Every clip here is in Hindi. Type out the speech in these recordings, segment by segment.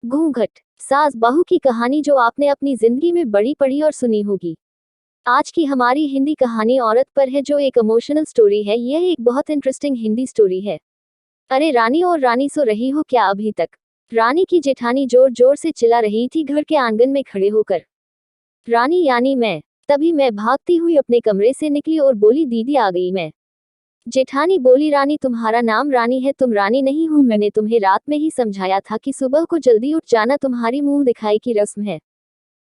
घूंघट, सास बहू की कहानी जो आपने अपनी जिंदगी में बड़ी पढ़ी और सुनी होगी। आज की हमारी हिंदी कहानी औरत पर है, जो एक इमोशनल स्टोरी है। यह एक बहुत इंटरेस्टिंग हिंदी स्टोरी है। अरे रानी और रानी, सो रही हो क्या अभी तक? रानी की जेठानी जोर जोर से चिल्ला रही थी घर के आंगन में खड़े होकर। रानी यानी मैं। तभी मैं भागती हुई अपने कमरे से निकली और बोली, दीदी आ गई मैं। जेठानी बोली, रानी तुम्हारा नाम रानी है, तुम रानी नहीं हो। मैंने तुम्हें रात में ही समझाया था कि सुबह को जल्दी उठ जाना, तुम्हारी मुंह दिखाई की रस्म है।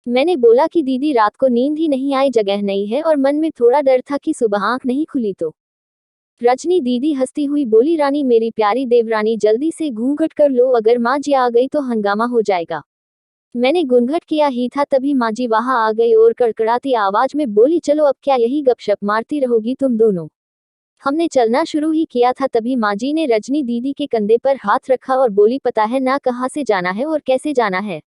मैंने बोला कि दीदी रात को नींद ही नहीं आई, जगह नहीं है, और मन में थोड़ा डर था कि सुबह आंख नहीं खुली तो। रजनी दीदी हंसती हुई बोली, रानी मेरी प्यारी देवरानी, जल्दी से घूंघट कर लो, अगर माँ जी आ गई तो हंगामा हो जाएगा। मैंने घूंघट किया ही था तभी माँ जी वहां आ गई और कड़कड़ाती आवाज में बोली, चलो अब क्या यही गपशप मारती रहोगी तुम दोनों। हमने चलना शुरू ही किया था तभी माँ जी ने रजनी दीदी के कंधे पर हाथ रखा और बोली, पता है ना कहाँ से जाना है और कैसे जाना है?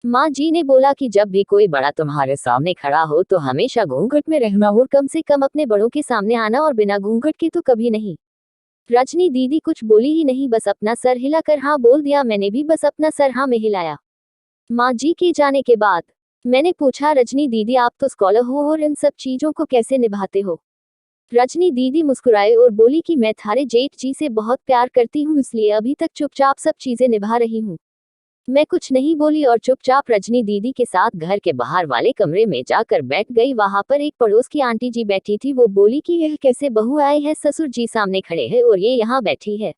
माँ जी ने बोला कि जब भी कोई बड़ा तुम्हारे सामने खड़ा हो तो हमेशा घूंघट में रहना और कम से कम अपने बड़ों के सामने आना, और बिना घूंघट के तो कभी नहीं। रजनी दीदी कुछ बोली ही नहीं, बस अपना सर हिलाकर हाँ बोल दिया। मैंने भी बस अपना सर हाँ में हिलाया। माँ जी के जाने के बाद मैंने पूछा, रजनी दीदी आप तो स्कॉलर हो और इन सब चीजों को कैसे निभाते हो? रजनी दीदी मुस्कुराए और बोली कि मैं थारे जेठ जी से बहुत प्यार करती हूँ, इसलिए अभी तक चुपचाप सब चीजें निभा रही हूँ। मैं कुछ नहीं बोली और चुपचाप रजनी दीदी के साथ घर के बाहर वाले कमरे में जाकर बैठ गई। वहां पर एक पड़ोस की आंटी जी बैठी थी। वो बोली कि यह कैसे बहू आए हैं, ससुर जी सामने खड़े हैं और ये यहाँ बैठी है।